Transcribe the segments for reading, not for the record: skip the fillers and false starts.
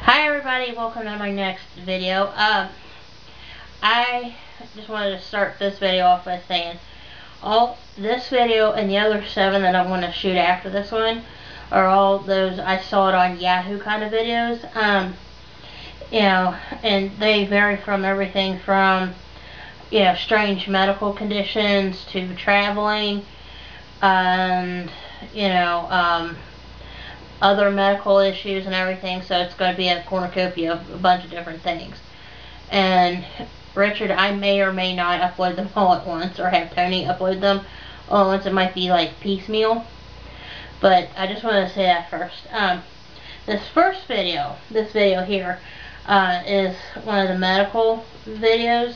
Hi everybody, welcome to my next video. I just wanted to start this video off by saying this video and the other 7 that I'm going to shoot after this one are all those I saw it on Yahoo kind of videos. And they vary from everything from strange medical conditions to traveling and other medical issues and everything, so it's going to be a cornucopia of a bunch of different things. And Richard, I may or may not upload them all at once, or have Tony upload them all at once. It might be like piecemeal, but I just want to say that first. This video here, is one of the medical videos.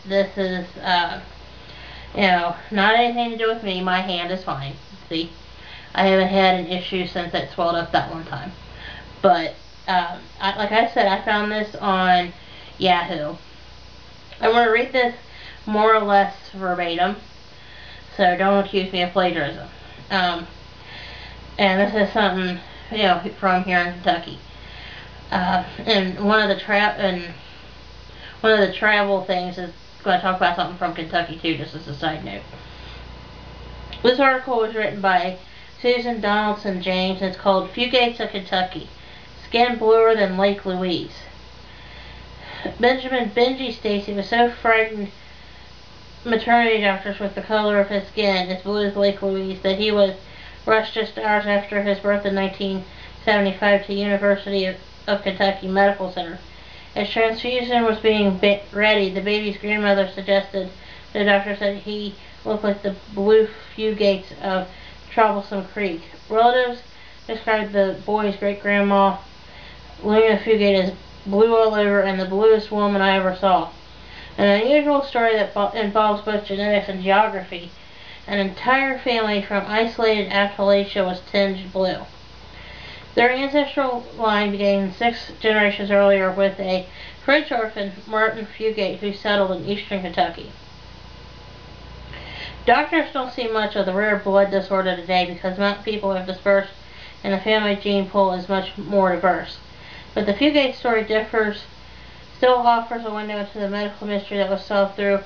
This is, not anything to do with me. My hand is fine. See? I haven't had an issue since it swelled up that one time. But, like I said, I found this on Yahoo. I'm going to read this more or less verbatim, so don't accuse me of plagiarism. And this is something, from here in Kentucky. And one of the travel things is going to talk about something from Kentucky too, just as a side note. This article was written by Susan Donaldson James, and it's called Fugates of Kentucky. Skin bluer than Lake Louise. Benjamin Benji Stacy was so frightened maternity doctors with the color of his skin, as blue as Lake Louise, that he was rushed just hours after his birth in 1975 to University of Kentucky Medical Center. As transfusion was being ready, the baby's grandmother suggested to the doctors that he looked like the blue Fugates of Troublesome Creek. Relatives described the boy's great-grandma, Luna Fugate, as blue all over and the bluest woman I ever saw. An unusual story that involves both genetics and geography. An entire family from isolated Appalachia was tinged blue. Their ancestral line began 6 generations earlier with a French orphan, Martin Fugate, who settled in eastern Kentucky. Doctors don't see much of the rare blood disorder today because mountain people have dispersed and the family gene pool is much more diverse. But the Fugate story still offers a window into the medical mystery that was solved through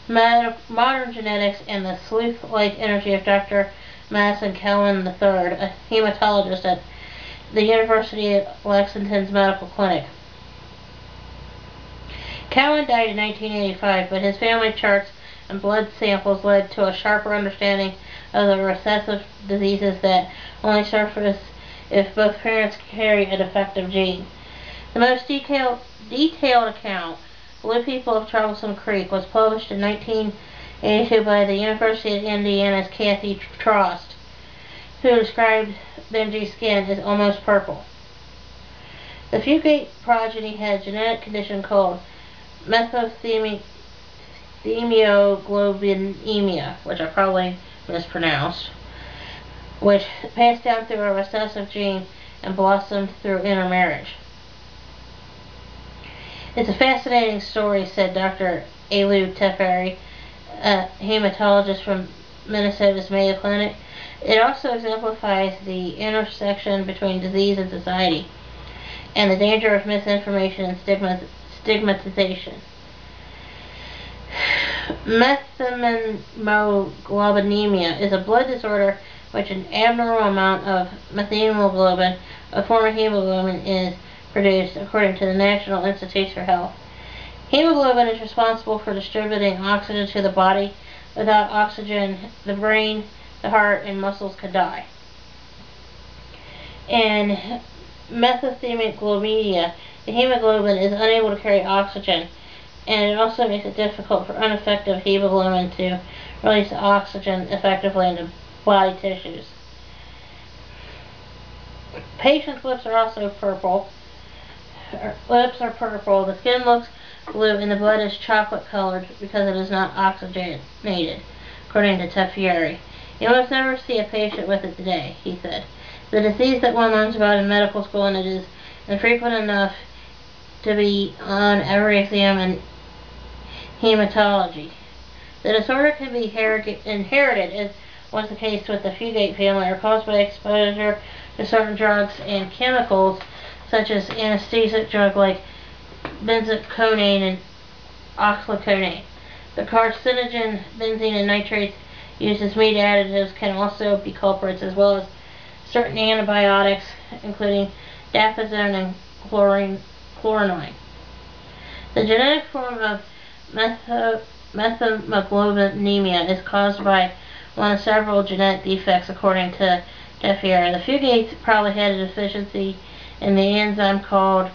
modern genetics and the sleuth-like energy of Dr. Madison Cowan III, a hematologist at the University of Lexington's Medical Clinic. Cowan died in 1985, but his family charts and blood samples led to a sharper understanding of the recessive diseases that only surface if both parents carry a defective gene. The most detailed account, Blue People of Troublesome Creek, was published in 1982 by the University of Indiana's Kathy Trost, who described Benji's skin as almost purple. The Fugate progeny had a genetic condition called methemoglobinemia, which I probably mispronounced, which passed down through a recessive gene and blossomed through intermarriage. It's a fascinating story, said Dr. Elu Teferi, a hematologist from Minnesota's Mayo Clinic. It also exemplifies the intersection between disease and society, and the danger of misinformation and stigmatization. Methemoglobinemia is a blood disorder in which an abnormal amount of methemoglobin, a form of hemoglobin, is produced, according to the National Institutes for Health. Hemoglobin is responsible for distributing oxygen to the body. Without oxygen, the brain, the heart, and muscles could die. In methemoglobinemia, the hemoglobin is unable to carry oxygen, and it also makes it difficult for ineffective hemoglobin to release oxygen effectively into body tissues. Patients' lips are also purple. The skin looks blue, and the blood is chocolate colored because it is not oxygenated, according to Teferi. You almost never see a patient with it today, he said. The disease that one learns about in medical school, and it is infrequent enough to be on every exam in hematology. The disorder can be inherited, as was the case with the Fugate family, or caused by exposure to certain drugs and chemicals such as anesthetic drugs like benzocaine and oxycodone. The carcinogen benzene and nitrates used as meat additives can also be culprits, as well as certain antibiotics, including dapazone and chlorinoin. The genetic form of methemoglobinemia is caused by one of several genetic defects, according to Defier. The Fugates probably had a deficiency in the enzyme called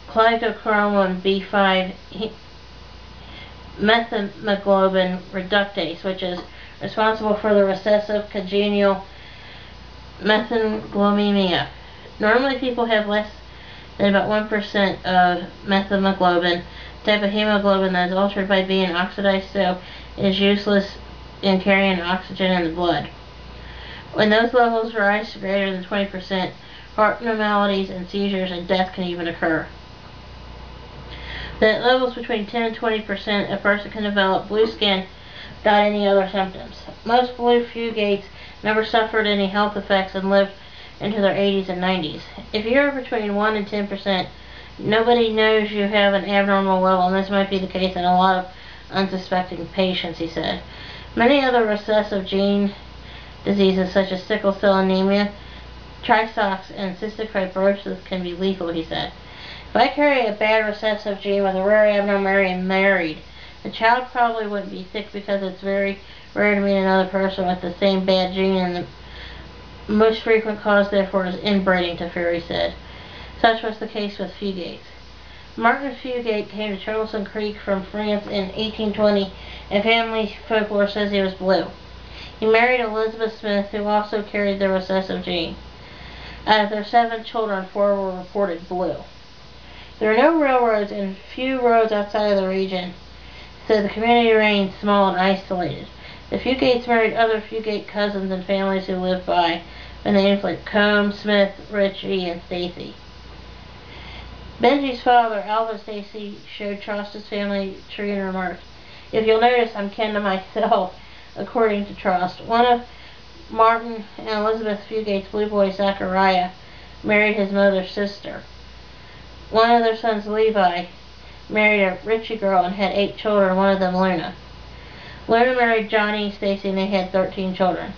glycochromin B5 methemoglobin reductase, which is responsible for the recessive congenital methemoglobinemia. Normally people have less than about 1% of methemoglobin, type of hemoglobin that is altered by being oxidized, so it is useless in carrying oxygen in the blood. When those levels rise to greater than 20%, heart abnormalities and seizures and death can even occur. At levels between 10 and 20%, a person can develop blue skin without any other symptoms. Most blue Fugates never suffered any health effects and lived into their 80s and 90s. If you're between 1 and 10%, nobody knows you have an abnormal level, and this might be the case in a lot of unsuspecting patients, he said. Many other recessive gene diseases such as sickle cell anemia, Tay-Sachs, and cystic fibrosis can be lethal, he said. If I carry a bad recessive gene with a rare abnormality and married, the child probably wouldn't be sick because it's very rare to meet another person with the same bad gene, and the most frequent cause, therefore, is inbreeding, Teferi said. Such was the case with Fugates. Martin Fugate came to Charleston Creek from France in 1820, and family folklore says he was blue. He married Elizabeth Smith, who also carried the recessive gene. Out of their 7 children, 4 were reported blue. There are no railroads and few roads outside of the region, so the community remained small and isolated. The Fugates married other Fugate cousins and families who lived by, with names like Combs, Smith, Ritchie, and Stacy. Benji's father, Alvin Stacy, showed Trost's family tree and remarked, "If you'll notice, I'm kin to myself," according to Trost. One of Martin and Elizabeth Fugate's blue boy, Zachariah, married his mother's sister. One of their sons, Levi, married a Ritchie girl and had 8 children, one of them Luna. Luna married Johnny Stacy and they had 13 children.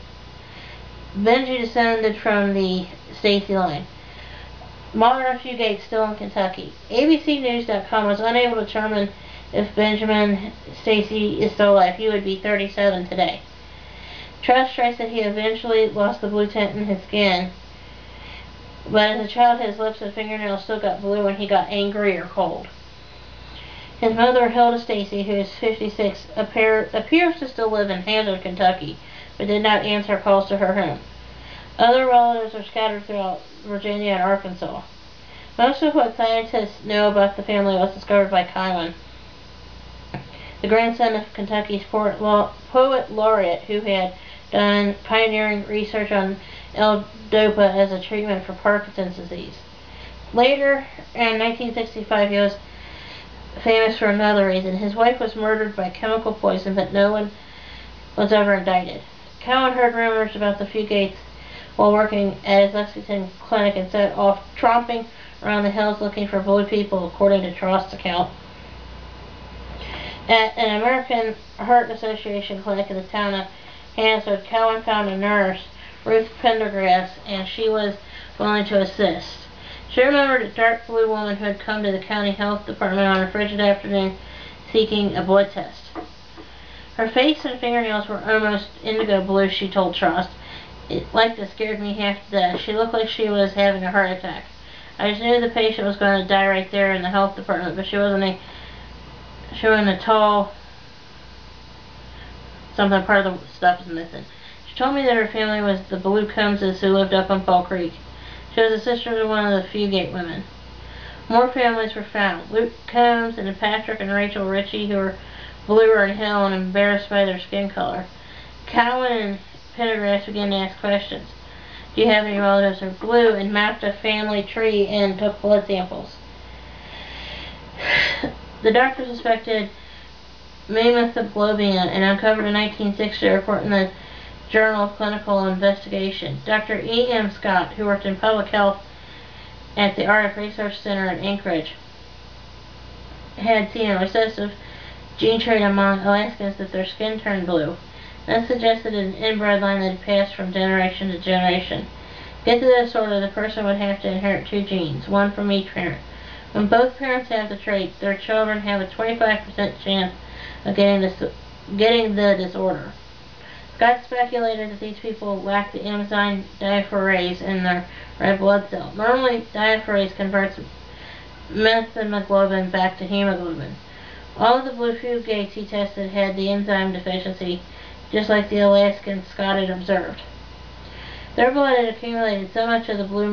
Benji descended from the Stacy line. Modern Fugate still in Kentucky. ABCNews.com was unable to determine if Benjamin Stacy is still alive. He would be 37 today. Trust writes that he eventually lost the blue tint in his skin, but as a child his lips and fingernails still got blue when he got angry or cold. His mother, Hilda Stacy, who is 56, appears to still live in Hampton, Kentucky, but did not answer calls to her home. Other relatives are scattered throughout Virginia and Arkansas. Most of what scientists know about the family was discovered by Cowan, the grandson of Kentucky's poet laureate, who had done pioneering research on L-Dopa as a treatment for Parkinson's disease. Later, in 1965, he was famous for another reason. His wife was murdered by chemical poison, but no one was ever indicted. Cowan heard rumors about the Fugates while working at his Lexington clinic and set off tromping around the hills looking for blue people, according to Trost's account. At an American Heart Association clinic in the town of Hansford, Cowan found a nurse, Ruth Pendergrass, and she was willing to assist. She remembered a dark blue woman who had come to the county health department on a frigid afternoon seeking a blood test. Her face and fingernails were almost indigo blue, she told Trost. It like to scared me half to death. She looked like she was having a heart attack. I just knew the patient was going to die right there in the health department, but she wasn't a tall, something part of the stuff was missing. She told me that her family was the Blue Combses who lived up on Fall Creek. She was a sister to one of the Fugate women. More families were found. Luke Combs and Patrick and Rachel Ritchie, who were bluer in hell and embarrassed by their skin color. Cowan and Pendergrass began to ask questions. Do you have any relatives who are blue? And mapped a family tree and took blood samples. The doctor suspected methemoglobina and uncovered a 1960 report in the Journal of Clinical Investigation. Dr. E. M. Scott, who worked in public health at the Arctic Research Center in Anchorage had seen a recessive gene trait among Alaskans that their skin turned blue. That suggested an inbred line that had passed from generation to generation. To get to the disorder, the person would have to inherit 2 genes, one from each parent. When both parents have the trait, their children have a 25% chance of getting the disorder. Scott speculated that these people lack the enzyme diaphragmase in their red blood cell. Normally, diaphragmase converts methemoglobin back to hemoglobin. All of the blue Fugates he tested had the enzyme deficiency, just like the Alaskan Scott had observed. Their blood had accumulated so much of the blue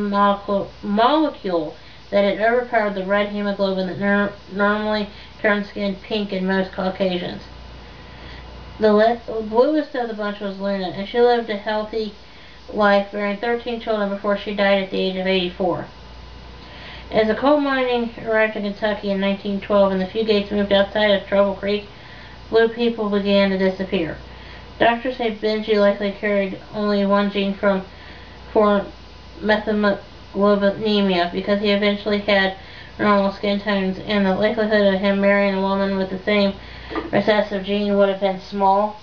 molecule that it overpowered the red hemoglobin that normally turns skin pink in most Caucasians. The bluest of the bunch was Luna, and she lived a healthy life, bearing 13 children before she died at the age of 84. As the coal mining arrived in Kentucky in 1912 and the Fugates moved outside of Trouble Creek, blue people began to disappear. Doctors say Benji likely carried only one gene for methemoglobinemia because he eventually had normal skin tones, and the likelihood of him marrying a woman with the same recessive gene would have been small.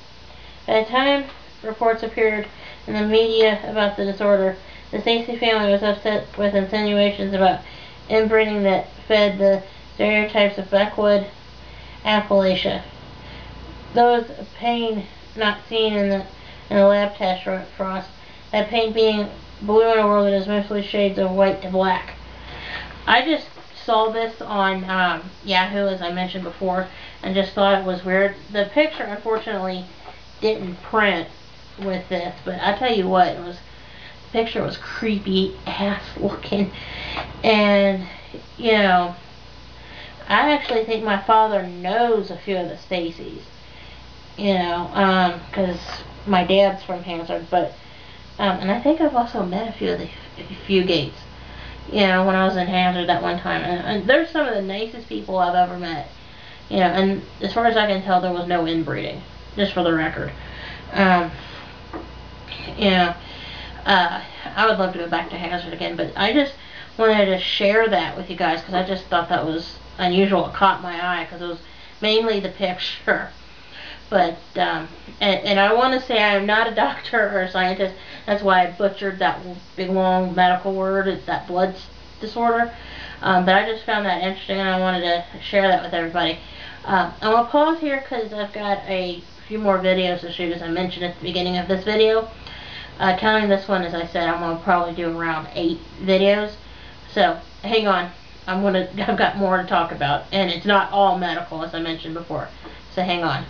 By the time reports appeared in the media about the disorder, the Stacy family was upset with insinuations about inbreeding that fed the stereotypes of backwood Appalachia. Those pain not seen in the lab test frost, that paint being blue in a world that is mostly shades of white to black. I just saw this on Yahoo, as I mentioned before, and just thought it was weird. The picture, unfortunately, didn't print with this, but I tell you what, the picture was creepy ass looking, and you know, I actually think my father knows a few of the Stacys, you know, because my dad's from Hansard, but and I think I've also met a few of the Fugates, you know, when I was in Hansard that one time, and they're some of the nicest people I've ever met, you know, and as far as I can tell, there was no inbreeding, just for the record. You know, I would love to go back to Hansard again, but I just wanted to share that with you guys because I just thought that was unusual. It caught my eye because it was mainly the picture. But, and I want to say I am not a doctor or a scientist. That's why I butchered that big long medical word. It's that blood disorder. But I just found that interesting and I wanted to share that with everybody. I'm going to pause here because I've got a few more videos to shoot, as I mentioned at the beginning of this video. Counting this one, as I said, I'm going to probably do around 8 videos. So, hang on. I've got more to talk about. And it's not all medical, as I mentioned before. So, hang on.